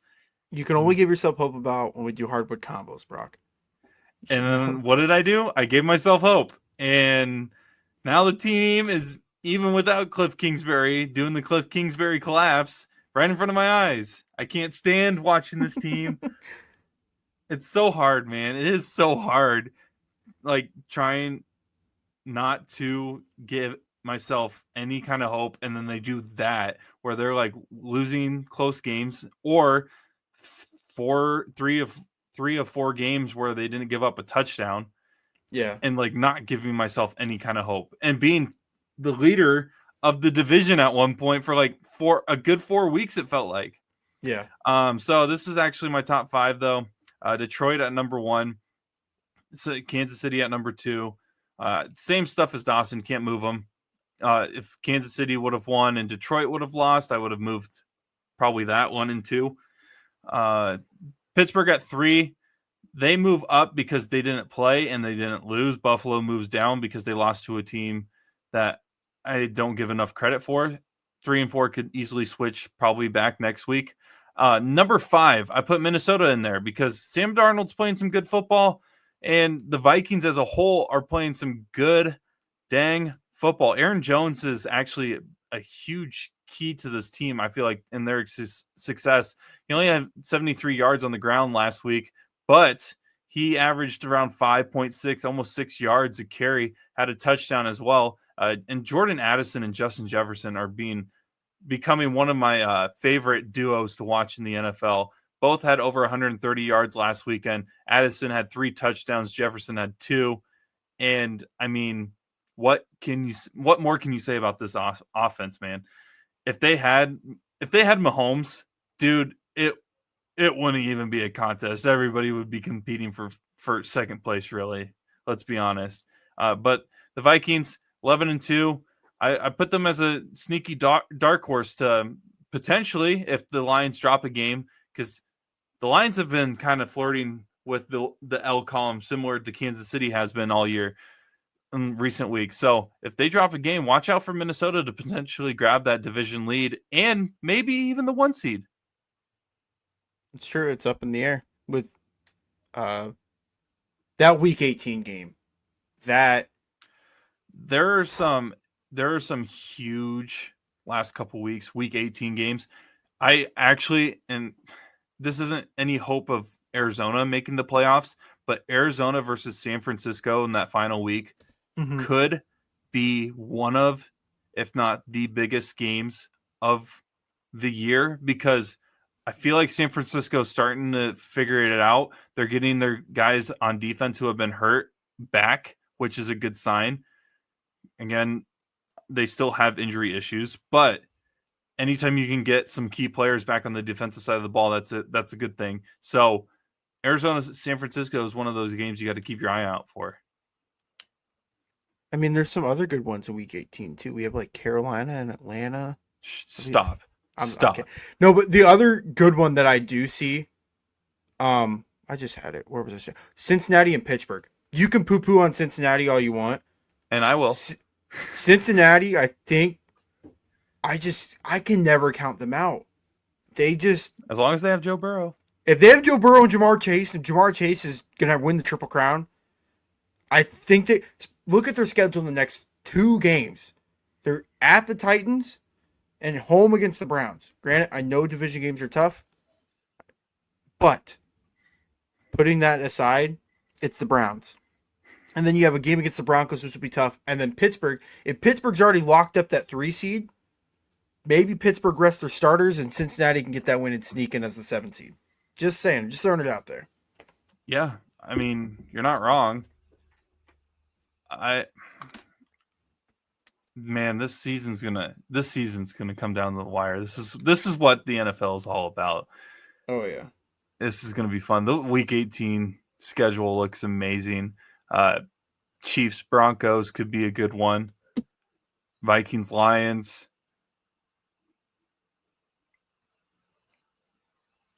You can only give yourself hope about when we do hardwood combos, Brock. And then what did I do? I gave myself hope. And now the team is, even without Cliff Kingsbury, doing the Cliff Kingsbury collapse right in front of my eyes. I can't stand watching this team. It's so hard, man. It is so hard. Like, trying not to give myself any kind of hope, and then they do that where they're like losing close games, or three of 4 games where they didn't give up a touchdown. Yeah. And like not giving myself any kind of hope, and being the leader of the division at one point for like a good 4 weeks, it felt like. Yeah. So this is actually my top 5 though. Detroit at number 1. So Kansas City at number 2. Same stuff as Dawson. Can't move them. If Kansas City would have won and Detroit would have lost, I would have moved probably that 1 and 2. Pittsburgh at 3. They move up because they didn't play and they didn't lose. Buffalo moves down because they lost to a team that I don't give enough credit for. 3 and 4 could easily switch probably back next week. Number 5, I put Minnesota in there because Sam Darnold's playing some good football, and the Vikings as a whole are playing some good dang football. Aaron Jones is actually a huge key to this team, I feel like, in their success. He only had 73 yards on the ground last week, but he averaged around 5.6, almost 6 yards a carry, had a touchdown as well. And Jordan Addison and Justin Jefferson are becoming one of my favorite duos to watch in the NFL. Both had over 130 yards last weekend. Addison had 3 touchdowns. Jefferson had 2. And I mean, what more can you say about this offense, man? If they had Mahomes, dude, it wouldn't even be a contest. Everybody would be competing for second place, really. Let's be honest. But the Vikings, 11-2. I put them as a sneaky dark horse to potentially, if the Lions drop a game, because the Lions have been kind of flirting with the L column, similar to Kansas City has been all year in recent weeks. So if they drop a game, watch out for Minnesota to potentially grab that division lead and maybe even the 1 seed. It's true. It's up in the air with that Week 18 game. That there are some huge last couple weeks, Week 18 games. I actually, and this isn't any hope of Arizona making the playoffs, but Arizona versus San Francisco in that final week could be one of, if not the biggest games of the year, because I feel like San Francisco's starting to figure it out. They're getting their guys on defense who have been hurt back, which is a good sign. Again, they still have injury issues, but anytime you can get some key players back on the defensive side of the ball, that's a good thing. So Arizona, San Francisco is one of those games you got to keep your eye out for. I mean, there's some other good ones in Week 18 too. We have like Carolina and Atlanta. Stop. Okay. No, but the other good one that I do see, I just had it. Where was I? Cincinnati and Pittsburgh. You can poo-poo on Cincinnati all you want, and I will. Cincinnati, I think, I can never count them out. They just, as long as they have Joe Burrow. If they have Joe Burrow and Jamar Chase, and Jamar Chase is gonna win the Triple Crown, I think they look at their schedule in the next 2 games. They're at the Titans and home against the Browns. Granted, I know division games are tough, but putting that aside, it's the Browns. And then you have a game against the Broncos, which will be tough. And then Pittsburgh. If Pittsburgh's already locked up that 3 seed, maybe Pittsburgh rests their starters and Cincinnati can get that win and sneak in as the 7 seed. Just saying. Just throwing it out there. Yeah. I mean, you're not wrong. This season's gonna come down to the wire. This is what the NFL is all about. Oh yeah. This is gonna be fun. The Week 18 schedule looks amazing. Chiefs Broncos could be a good one. Vikings Lions.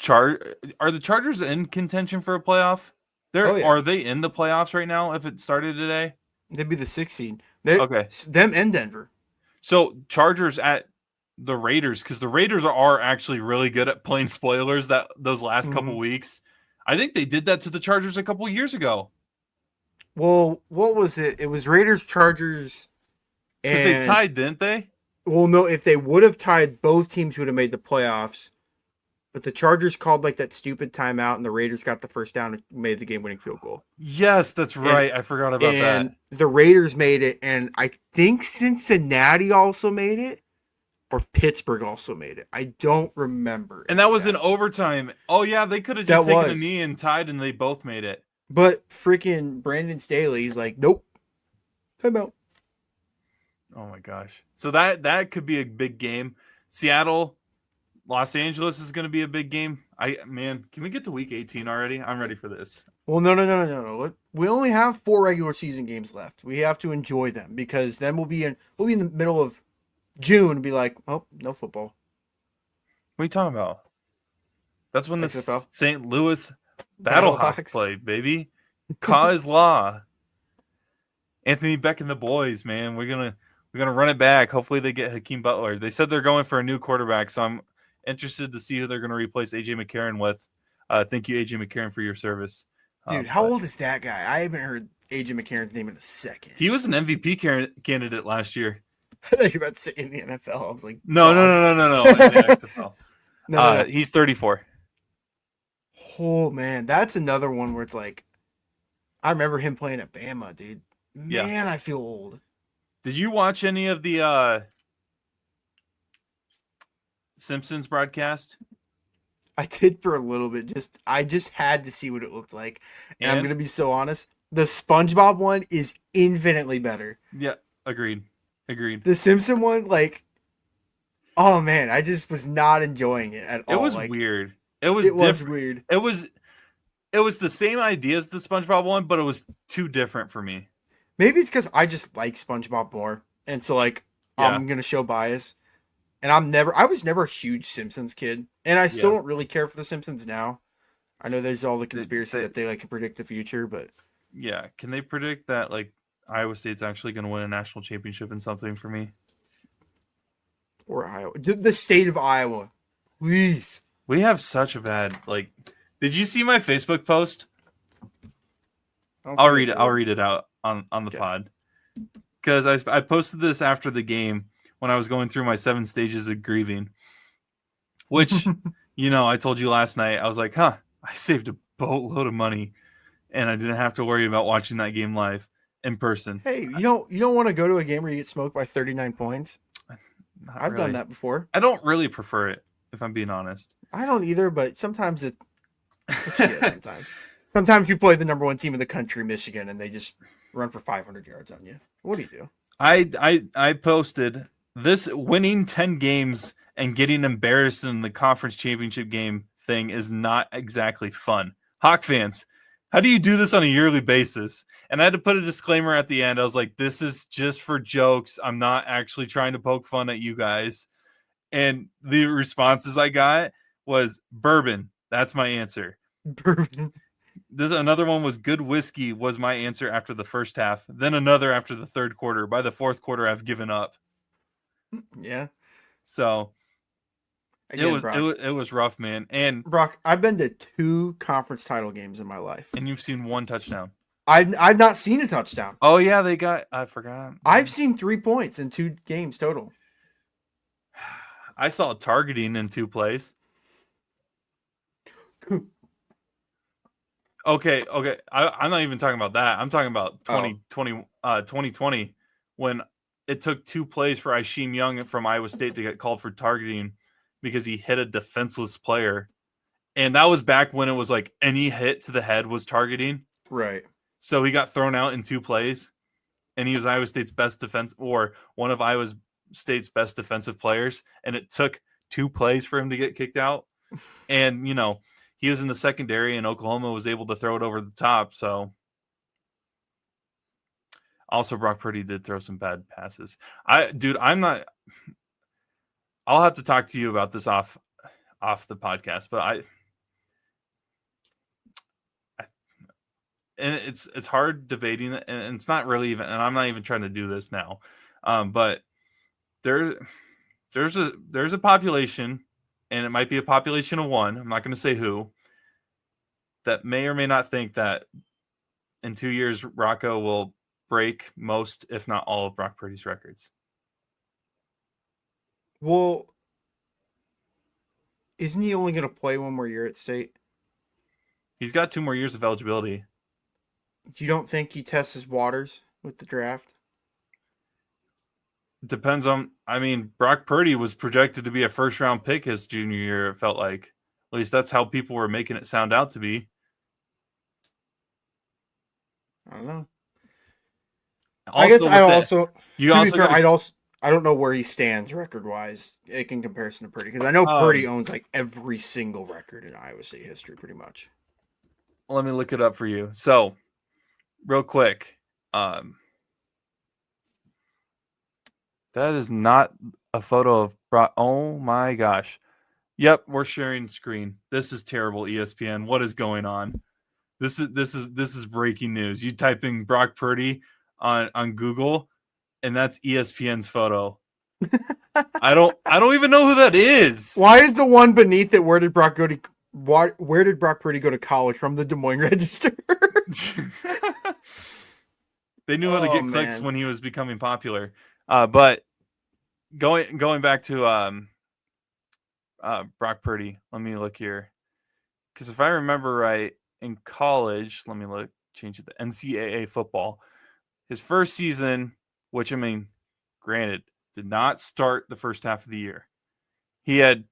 Are the Chargers in contention for a playoff? Are they in the playoffs right now? If it started today, they'd be the 16. Okay, them and Denver. So Chargers at the Raiders, because the Raiders are actually really good at playing spoilers those last couple weeks. I think they did that to the Chargers a couple years ago. Well, what was it? It was Raiders, Chargers, because they tied, didn't they? Well, no. If they would have tied, both teams would have made the playoffs. But the Chargers called like that stupid timeout, and the Raiders got the first down and made the game-winning field goal. Yes, that's right. I forgot about that. And the Raiders made it, and I think Cincinnati also made it, or Pittsburgh also made it. I don't remember. And that was in overtime. Oh yeah, they could have just taken a knee and tied, and they both made it. But freaking Brandon Staley's like, nope, timeout. Oh my gosh! So that could be a big game. Seattle. Los Angeles is going to be a big game. Can we get to Week 18 already? I'm ready for this. Well, no. We only have 4 regular season games left. We have to enjoy them because then we'll be in the middle of June and be like, oh, no football. What are you talking about? That's when the XFL. St. Louis Battlehawks play, baby. Caw is law. Anthony Beck and the boys, man. We're gonna run it back. Hopefully they get Hakeem Butler. They said they're going for a new quarterback, so I'm interested to see who they're going to replace AJ McCarron with. Thank you, AJ McCarron, for your service. Dude, how old is that guy? I haven't heard AJ McCarron's name in a second. He was an MVP candidate last year. I thought you were about to say in the NFL. I was like, no. In the XFL. No. He's 34. Oh, man. That's another one where it's like, I remember him playing at Bama, dude. Man, I feel old. Did you watch any of the Simpsons broadcast? I did for a little bit. I just had to see what it looked like. And I'm going to be so honest. The SpongeBob one is infinitely better. Yeah, agreed. The Simpson one, like, oh man, I just was not enjoying it at all. It was weird. It was weird. It was the same idea as the SpongeBob one, but it was too different for me. Maybe it's because I just like SpongeBob more. And so like I'm going to show bias. And I was never a huge Simpsons kid. And I still don't really care for the Simpsons now. I know there's all the conspiracy that they like can predict the future, but yeah, can they predict that like Iowa State's actually going to win a national championship in something for me? Or Iowa. The state of Iowa. Please. We have such a bad did you see my Facebook post? I'll read it out on the pod. Cuz I posted this after the game when I was going through my 7 stages of grieving. Which I told you last night, I was like, I saved a boatload of money and I didn't have to worry about watching that game live in person. Hey, you don't want to go to a game where you get smoked by 39 points? I've done that before. I don't really prefer it, if I'm being honest. I don't either, but sometimes sometimes you play the number 1 team in the country, Michigan, and they just run for 500 yards on you. What do you do? I posted this: winning 10 games and getting embarrassed in the conference championship game thing is not exactly fun. Hawk fans, how do you do this on a yearly basis? And I had to put a disclaimer at the end. I was like, this is just for jokes. I'm not actually trying to poke fun at you guys. And the responses I got was bourbon. That's my answer. Bourbon. This another one was good whiskey was my answer after the first half. Then another after the third quarter. By the fourth quarter, I've given up. Yeah. So Again, Brock. it was rough, man. And Brock, I've been to 2 conference title games in my life. and you've seen one touchdown. I've not seen a touchdown. Oh yeah, they got. I forgot. I've seen 3 points in 2 games total. I saw targeting in 2 plays. Okay. I'm not even talking about that. I'm talking about 2020 when it took 2 plays for Isheem Young from Iowa State to get called for targeting because he hit a defenseless player. And that was back when it was like any hit to the head was targeting. Right. So he got thrown out in 2 plays, and he was Iowa State's best defense or one of Iowa State's best defensive players. And it took 2 plays for him to get kicked out. And, he was in the secondary, and Oklahoma was able to throw it over the top. So, also Brock Purdy did throw some bad passes. I'm not. I'll have to talk to you about this off the podcast, but and it's hard debating it, and it's not really even. And I'm not even trying to do this now, but there's a population. And it might be a population of 1. I'm not going to say who. That may or may not think that in 2 years, Rocco will break most, if not all, of Brock Purdy's records. Well, isn't he only going to play 1 more year at State? He's got 2 more years of eligibility. You don't think he tests his waters with the draft? Depends on. I mean, Brock Purdy was projected to be a first-round pick his junior year. It felt like, at least that's how people were making it sound out to be. I don't know. Also, I guess I don't know where he stands record-wise in comparison to Purdy, because I know Purdy owns like every single record in Iowa State history, pretty much. Let me look it up for you. So, real quick. That is not a photo of Brock. Oh my gosh. Yep, we're sharing screen. This is terrible, ESPN. What is going on? This is breaking news. You type in Brock Purdy on Google, and that's ESPN's photo. I don't even know who that is. Why is the one beneath it? Where did Brock Purdy go to college from? The Des Moines Register. They knew how to get clicks when he was becoming popular. But going back to Brock Purdy, let me look here, because if I remember right, in college, let me look. Change it to NCAA football. His first season, which I mean, granted, did not start the first half of the year. He had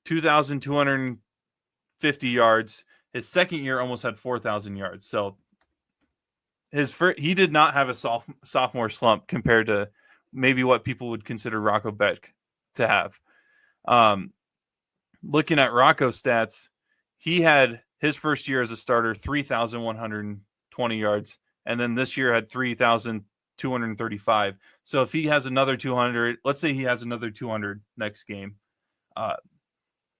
2,250 yards. His second year almost had 4,000 yards. So he did not have a sophomore slump compared to maybe what people would consider Rocco Beck to have. Looking at Rocco's stats, he had his first year as a starter 3,120 yards, and then this year had 3,235. So if he has another 200, let's say he has another 200 next game,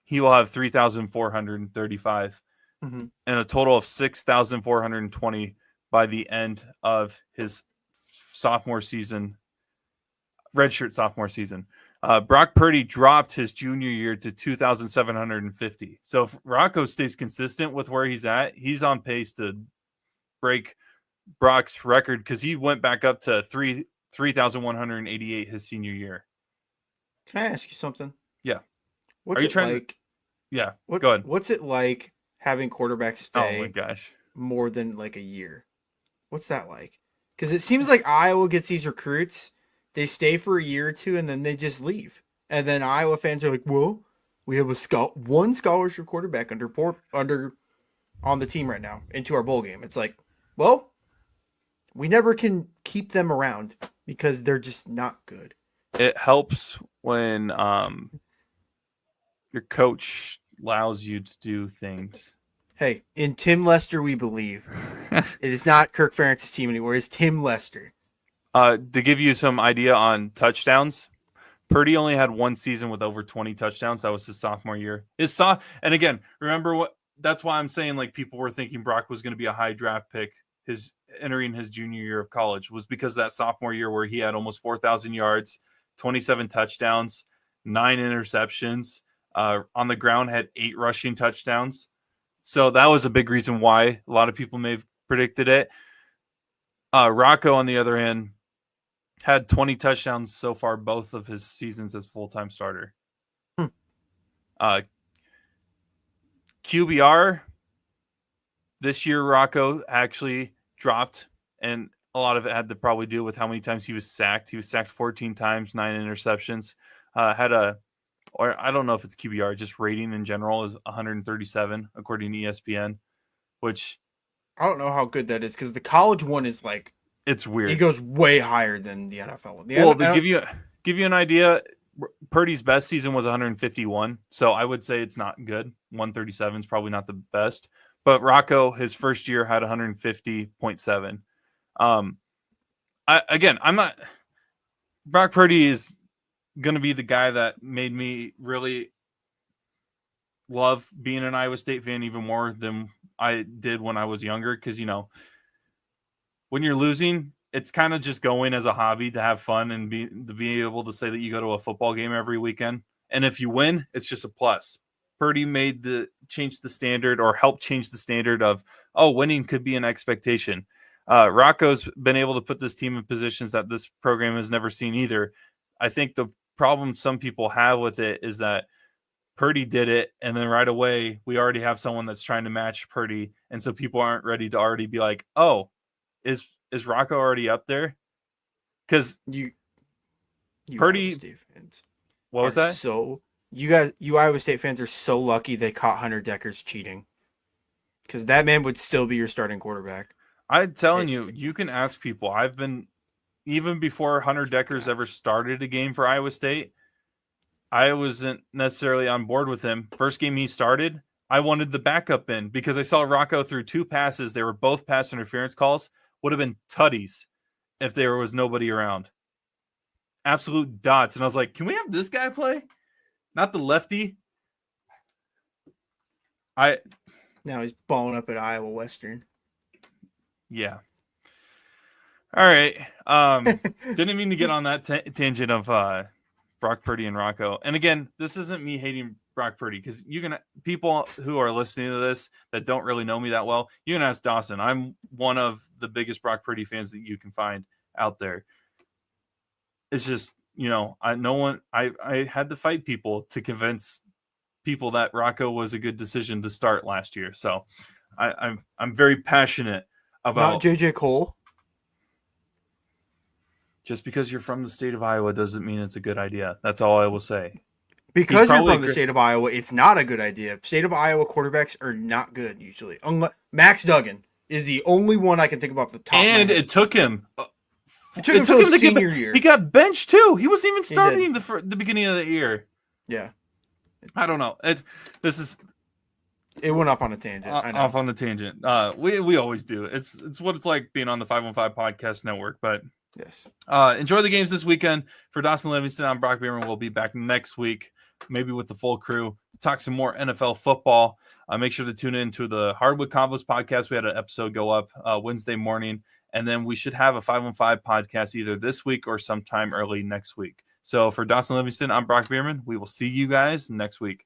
he will have 3,435 and a total of 6,420 by the end of his sophomore season, redshirt sophomore season. Brock Purdy dropped his junior year to 2,750. So if Rocco stays consistent with where he's at, he's on pace to break Brock's record, because he went back up to 3,188 his senior year. Can I ask you something? Yeah. What's it like? Yeah. Go ahead. What's it like having quarterbacks stay Oh my gosh, more than like a year? What's that like? Because it seems like Iowa gets these recruits, they stay for a year or two, and then they just leave. And then Iowa fans are like, "Well, we have one scholarship quarterback under on the team right now into our bowl game." It's like, well, We never can keep them around because they're just not good. It helps when your coach allows you to do things. Hey, in Tim Lester we believe. It is not Kirk Ferentz's team anymore. It's Tim Lester. To give you some idea on touchdowns, Purdy only had one season with over 20 touchdowns. That was his sophomore year. And again, remember what? That's why I'm saying like people were thinking Brock was going to be a high draft pick. His entering his junior year of college was because that sophomore year where he had almost 4,000 yards, 27 touchdowns, 9 interceptions. On the ground had 8 rushing touchdowns. So that was a big reason why a lot of people may have predicted it. Rocco, on the other hand, had 20 touchdowns so far, both of his seasons as full-time starter. QBR, this year Rocco actually dropped, and a lot of it had to probably do with how many times he was sacked. He was sacked 14 times, 9 interceptions. Or I don't know if it's QBR, just rating in general is 137 according to ESPN, which I don't know how good that is because the college one is like it's weird. It goes way higher than the NFL one. To give you an idea, Purdy's best season was 151, so I would say it's not good. 137 is probably not the best, but Rocco his first year had 150.7. I'm not. Brock Purdy is going to be the guy that made me really love being an Iowa State fan even more than I did when I was younger. Because, when you're losing, it's kind of just going as a hobby to have fun and be able to say that you go to a football game every weekend. And if you win, it's just a plus. Purdy changed the standard or helped change the standard of, winning could be an expectation. Rocco's been able to put this team in positions that this program has never seen either. I think the problem some people have with it is that Purdy did it, and then right away we already have someone that's trying to match Purdy, and so people aren't ready to already be like, "Oh, is Rocco already up there?" Because you Purdy, Iowa State fans what was that? So you Iowa State fans are so lucky they caught Hunter Deckers cheating, because that man would still be your starting quarterback. I'm telling you, you can ask people. I've been. Even before Hunter Deckers ever started a game for Iowa State, I wasn't necessarily on board with him. First game he started, I wanted the backup in because I saw Rocco through 2 passes. They were both pass interference calls. Would have been tutties if there was nobody around. Absolute dots. And I was like, can we have this guy play? Not the lefty. Now he's balling up at Iowa Western. Yeah. All right. Didn't mean to get on that tangent of Brock Purdy and Rocco. And again, this isn't me hating Brock Purdy because people who are listening to this that don't really know me that well, you can ask Dawson. I'm one of the biggest Brock Purdy fans that you can find out there. It's just, I had to fight people to convince people that Rocco was a good decision to start last year. So I'm very passionate about not JJ Cole. Just because you're from the state of Iowa doesn't mean it's a good idea. That's all I will say. Because you're from the state of Iowa, it's not a good idea. State of Iowa quarterbacks are not good usually. Max Duggan is the only one I can think about the top. And it took him. It took him to his senior year. He got benched too. He wasn't even starting the beginning of the year. Yeah. I don't know. It went up on a tangent. Off on the tangent. We always do. It's what it's like being on the 515 Podcast Network. But yes. Enjoy the games this weekend. For Dawson Livingston, I'm Brock Bierman. We'll be back next week, maybe with the full crew, to talk some more NFL football. Make sure to tune in to the Hardwood Convos podcast. We had an episode go up Wednesday morning, and then we should have a 515 podcast either this week or sometime early next week. So for Dawson Livingston, I'm Brock Bierman. We will see you guys next week.